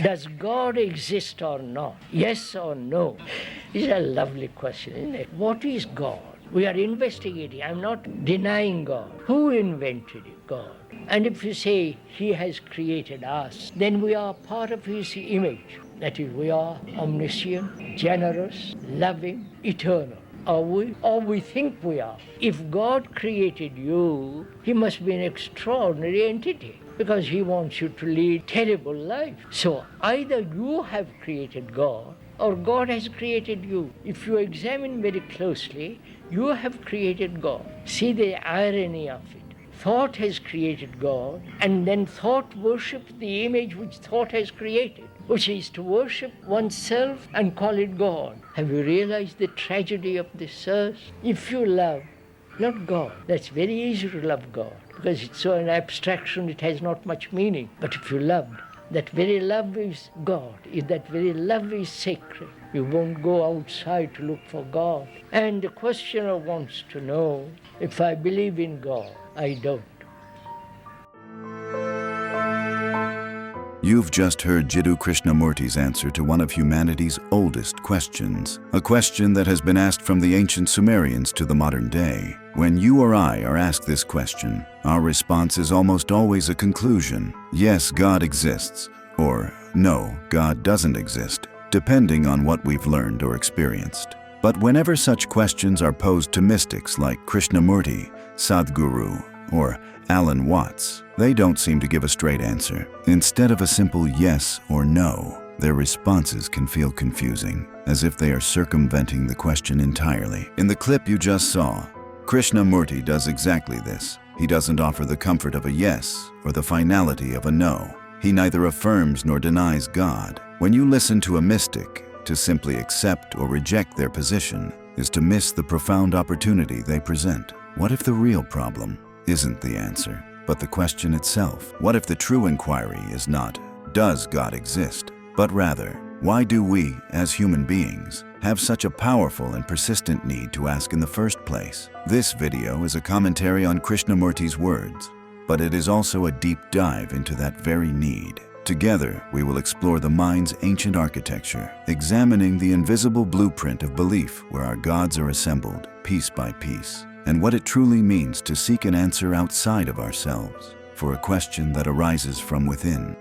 Does God exist or not? Yes or no? This is a lovely question, isn't it? What is God? We are investigating. I'm not denying God. Who invented God? And if you say He has created us, then we are part of His image. That is, we are omniscient, generous, loving, eternal. Are we? Or we think we are. If God created you, He must be an extraordinary entity, because He wants you to lead terrible life. So either you have created God or God has created you. If you examine very closely, you have created God. See the irony of it. Thought has created God, and then thought worships the image which thought has created, which is to worship oneself and call it God. Have you realized the tragedy of this earth? If you love, not God, that's very easy to love God, because it's so an abstraction, it has not much meaning. But if you loved, that very love is God. That very love is sacred. You won't go outside to look for God. And the questioner wants to know, if I believe in God, I don't. You've just heard Jiddu Krishnamurti's answer to one of humanity's oldest questions, a question that has been asked from the ancient Sumerians to the modern day. When you or I are asked this question, our response is almost always a conclusion: yes, God exists, or no, God doesn't exist, depending on what we've learned or experienced. But whenever such questions are posed to mystics like Krishnamurti, Sadhguru, or Alan Watts, they don't seem to give a straight answer. Instead of a simple yes or no, their responses can feel confusing, as if they are circumventing the question entirely. In the clip you just saw, Krishnamurti does exactly this. He doesn't offer the comfort of a yes or the finality of a no. He neither affirms nor denies God. When you listen to a mystic, to simply accept or reject their position is to miss the profound opportunity they present. What if the real problem isn't the answer, but the question itself? What if the true inquiry is not, does God exist, but rather, why do we, as human beings, have such a powerful and persistent need to ask in the first place? This video is a commentary on Krishnamurti's words, but it is also a deep dive into that very need. Together, we will explore the mind's ancient architecture, examining the invisible blueprint of belief where our gods are assembled, piece by piece, and what it truly means to seek an answer outside of ourselves for a question that arises from within.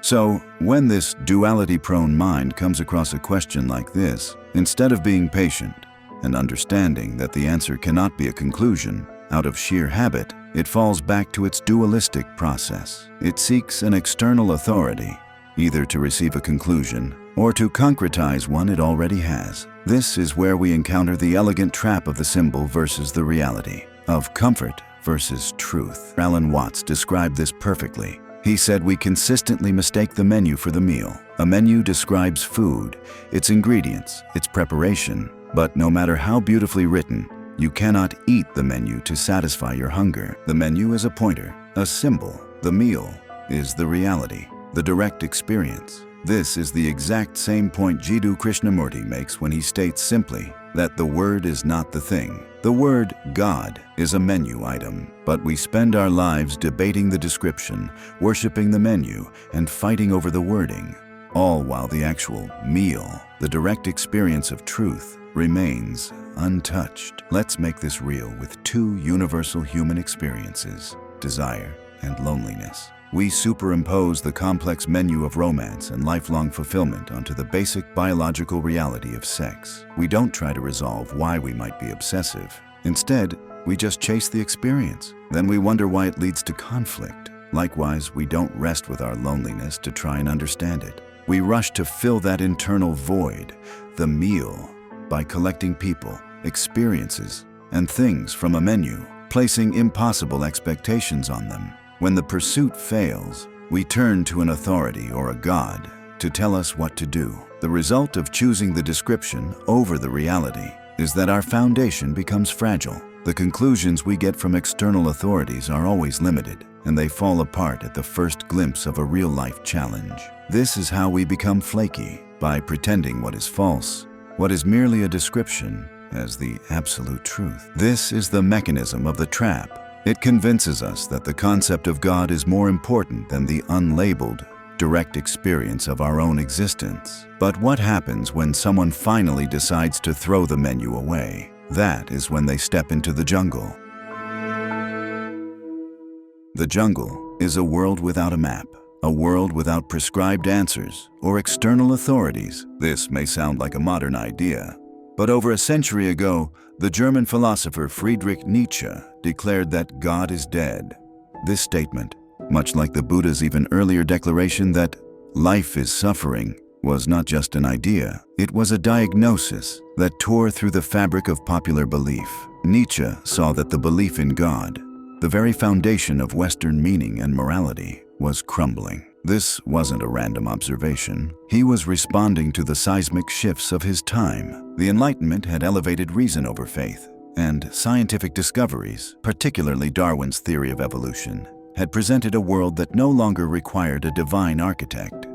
So, when this duality-prone mind comes across a question like this, instead of being patient and understanding that the answer cannot be a conclusion, out of sheer habit, it falls back to its dualistic process. It seeks an external authority, either to receive a conclusion or to concretize one it already has. This is where we encounter the elegant trap of the symbol versus the reality, of comfort versus truth. Alan Watts described this perfectly. He said we consistently mistake the menu for the meal. A menu describes food, its ingredients, its preparation, but no matter how beautifully written, you cannot eat the menu to satisfy your hunger. The menu is a pointer, a symbol. The meal is the reality, the direct experience. This is the exact same point Jiddu Krishnamurti makes when he states simply that the word is not the thing. The word God is a menu item, but we spend our lives debating the description, worshiping the menu, and fighting over the wording, all while the actual meal, the direct experience of truth, remains untouched. Let's make this real with two universal human experiences, desire and loneliness. We superimpose the complex menu of romance and lifelong fulfillment onto the basic biological reality of sex. We don't try to resolve why we might be obsessive. Instead, we just chase the experience. Then we wonder why it leads to conflict. Likewise, we don't rest with our loneliness to try and understand it. We rush to fill that internal void, the meal, by collecting people, experiences, and things from a menu, placing impossible expectations on them. When the pursuit fails, we turn to an authority or a god to tell us what to do. The result of choosing the description over the reality is that our foundation becomes fragile. The conclusions we get from external authorities are always limited, and they fall apart at the first glimpse of a real-life challenge. This is how we become flaky, by pretending what is false, what is merely a description, as the absolute truth. This is the mechanism of the trap, It convinces us that the concept of God is more important than the unlabeled, direct experience of our own existence. But what happens when someone finally decides to throw the menu away? That is when they step into the jungle. The jungle is a world without a map, a world without prescribed answers or external authorities. This may sound like a modern idea, but over a century ago, the German philosopher Friedrich Nietzsche declared that God is dead. This statement, much like the Buddha's even earlier declaration that life is suffering, was not just an idea. It was a diagnosis that tore through the fabric of popular belief. Nietzsche saw that the belief in God, the very foundation of Western meaning and morality, was crumbling. This wasn't a random observation. He was responding to the seismic shifts of his time. The Enlightenment had elevated reason over faith, and scientific discoveries, particularly Darwin's theory of evolution, had presented a world that no longer required a divine architect.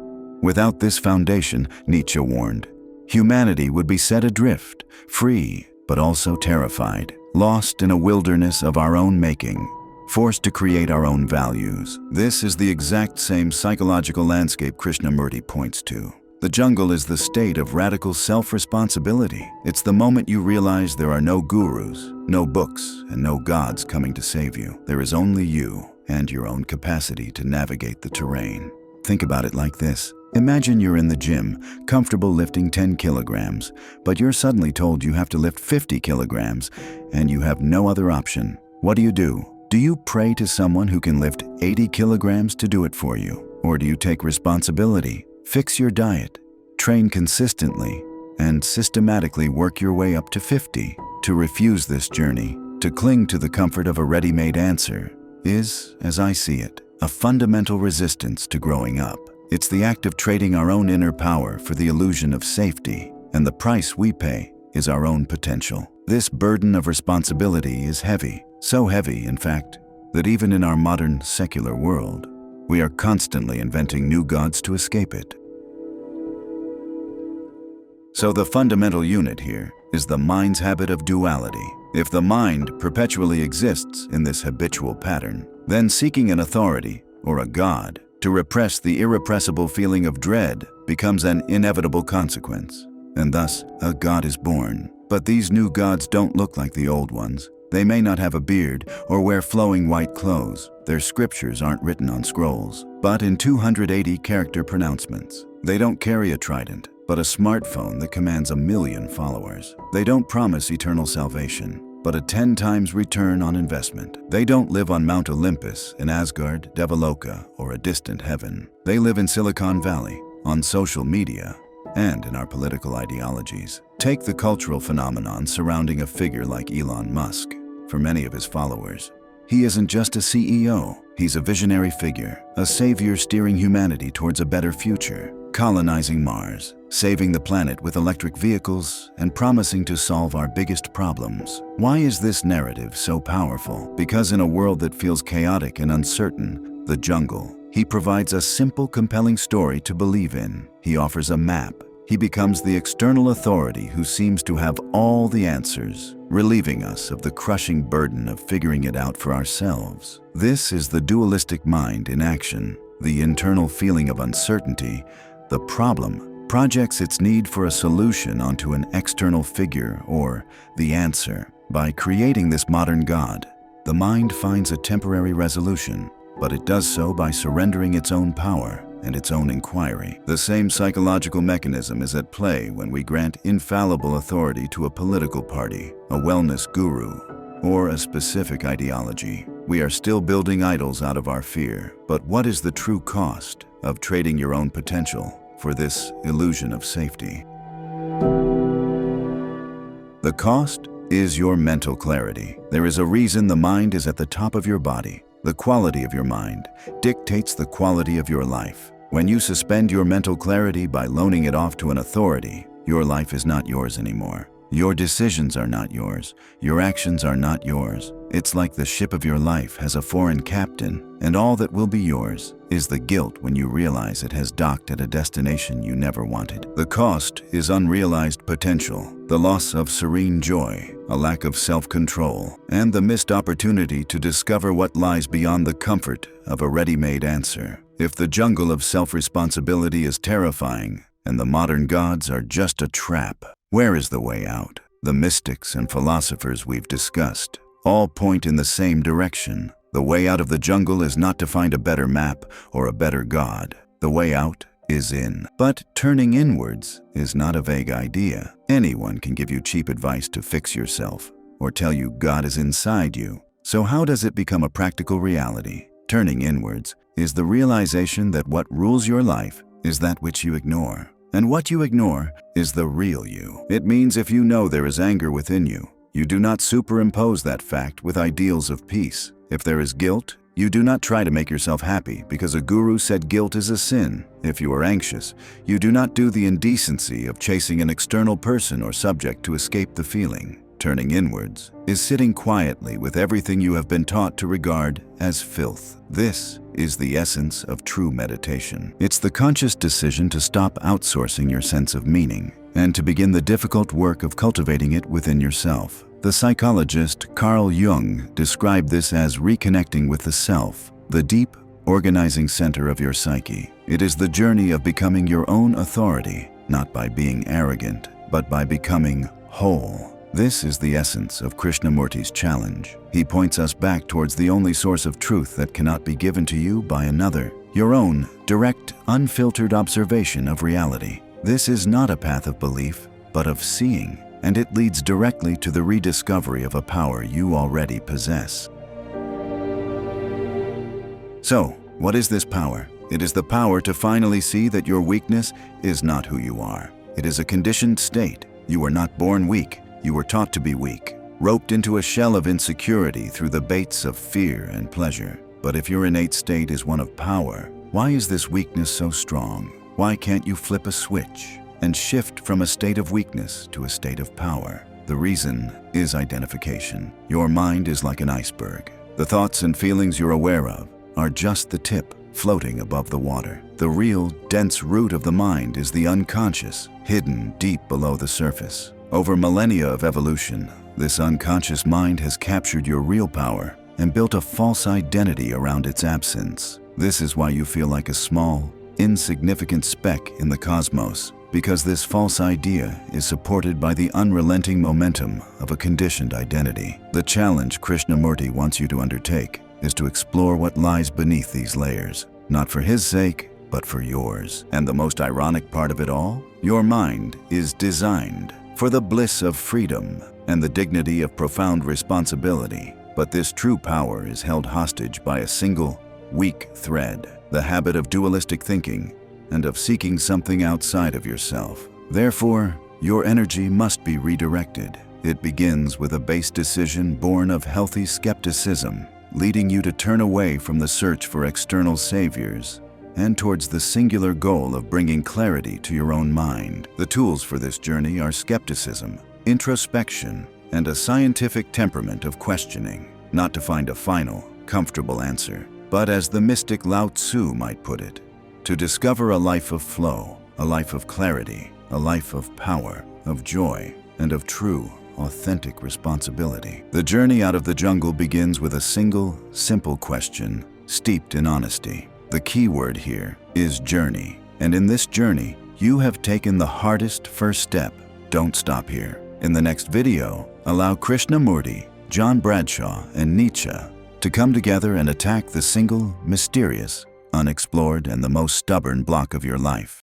Without this foundation, Nietzsche warned, humanity would be set adrift, free, but also terrified, lost in a wilderness of our own making, forced to create our own values. This is the exact same psychological landscape Krishnamurti points to. The jungle is the state of radical self-responsibility. It's the moment you realize there are no gurus, no books, and no gods coming to save you. There is only you and your own capacity to navigate the terrain. Think about it like this. Imagine you're in the gym, comfortable lifting 10 kilograms, but you're suddenly told you have to lift 50 kilograms, and you have no other option. What do? Do you pray to someone who can lift 80 kilograms to do it for you? Or do you take responsibility, fix your diet, train consistently, and systematically work your way up to 50? To refuse this journey, to cling to the comfort of a ready-made answer, is, as I see it, a fundamental resistance to growing up. It's the act of trading our own inner power for the illusion of safety, and the price we pay is our own potential. This burden of responsibility is heavy. So heavy, in fact, that even in our modern secular world, we are constantly inventing new gods to escape it. So the fundamental unit here is the mind's habit of duality. If the mind perpetually exists in this habitual pattern, then seeking an authority, or a god, to repress the irrepressible feeling of dread becomes an inevitable consequence, and thus a god is born. But these new gods don't look like the old ones. They may not have a beard or wear flowing white clothes. Their scriptures aren't written on scrolls, but in 280 character pronouncements. They don't carry a trident, but a smartphone that commands 1 million followers. They don't promise eternal salvation, but a 10 times return on investment. They don't live on Mount Olympus, in Asgard, Devaloka, or a distant heaven. They live in Silicon Valley, on social media, and in our political ideologies. Take the cultural phenomenon surrounding a figure like Elon Musk. For many of his followers, he isn't just a CEO, he's a visionary figure, a savior steering humanity towards a better future, colonizing Mars, saving the planet with electric vehicles, and promising to solve our biggest problems. Why is this narrative so powerful? Because in a world that feels chaotic and uncertain, the jungle, he provides a simple, compelling story to believe in. He offers a map. He becomes the external authority who seems to have all the answers, relieving us of the crushing burden of figuring it out for ourselves. This is the dualistic mind in action. The internal feeling of uncertainty, the problem, projects its need for a solution onto an external figure or the answer. By creating this modern God, the mind finds a temporary resolution, but it does so by surrendering its own power and its own inquiry. The same psychological mechanism is at play when we grant infallible authority to a political party, a wellness guru, or a specific ideology. We are still building idols out of our fear. But what is the true cost of trading your own potential for this illusion of safety? The cost is your mental clarity. There is a reason the mind is at the top of your body. The quality of your mind dictates the quality of your life. When you suspend your mental clarity by loaning it off to an authority, your life is not yours anymore. Your decisions are not yours. Your actions are not yours. It's like the ship of your life has a foreign captain, and all that will be yours is the guilt when you realize it has docked at a destination you never wanted. The cost is unrealized potential, the loss of serene joy, a lack of self-control, and the missed opportunity to discover what lies beyond the comfort of a ready-made answer. If the jungle of self-responsibility is terrifying, and the modern gods are just a trap, where is the way out? The mystics and philosophers we've discussed all point in the same direction. The way out of the jungle is not to find a better map or a better god. The way out is in. But turning inwards is not a vague idea. Anyone can give you cheap advice to fix yourself or tell you God is inside you. So how does it become a practical reality? Turning inwards is the realization that what rules your life is that which you ignore. And what you ignore is the real you. It means if you know there is anger within you, you do not superimpose that fact with ideals of peace. If there is guilt, you do not try to make yourself happy because a guru said guilt is a sin. If you are anxious, you do not do the indecency of chasing an external person or subject to escape the feeling. Turning inwards is sitting quietly with everything you have been taught to regard as filth. This is the essence of true meditation. It's the conscious decision to stop outsourcing your sense of meaning and to begin the difficult work of cultivating it within yourself. The psychologist Carl Jung described this as reconnecting with the self, the deep, organizing center of your psyche. It is the journey of becoming your own authority, not by being arrogant, but by becoming whole. This is the essence of Krishnamurti's challenge. He points us back towards the only source of truth that cannot be given to you by another, your own direct, unfiltered observation of reality. This is not a path of belief, but of seeing, and it leads directly to the rediscovery of a power you already possess. So, what is this power? It is the power to finally see that your weakness is not who you are. It is a conditioned state. You were not born weak. You were taught to be weak, roped into a shell of insecurity through the baits of fear and pleasure. But if your innate state is one of power, why is this weakness so strong? Why can't you flip a switch and shift from a state of weakness to a state of power? The reason is identification. Your mind is like an iceberg. The thoughts and feelings you're aware of are just the tip floating above the water. The real, dense root of the mind is the unconscious, hidden deep below the surface. Over millennia of evolution, this unconscious mind has captured your real power and built a false identity around its absence. This is why you feel like a small, insignificant speck in the cosmos, because this false idea is supported by the unrelenting momentum of a conditioned identity. The challenge Krishnamurti wants you to undertake is to explore what lies beneath these layers, not for his sake, but for yours. And the most ironic part of it all? Your mind is designed for the bliss of freedom and the dignity of profound responsibility. But this true power is held hostage by a single, weak thread, the habit of dualistic thinking and of seeking something outside of yourself. Therefore, your energy must be redirected. It begins with a base decision born of healthy skepticism, leading you to turn away from the search for external saviors and towards the singular goal of bringing clarity to your own mind. The tools for this journey are skepticism, introspection, and a scientific temperament of questioning, not to find a final, comfortable answer, but as the mystic Lao Tzu might put it, to discover a life of flow, a life of clarity, a life of power, of joy, and of true, authentic responsibility. The journey out of the jungle begins with a single, simple question, steeped in honesty. The key word here is journey, and in this journey, you have taken the hardest first step. Don't stop here. In the next video, allow Krishnamurti, John Bradshaw, and Nietzsche to come together and attack the single, mysterious, unexplored, and the most stubborn block of your life.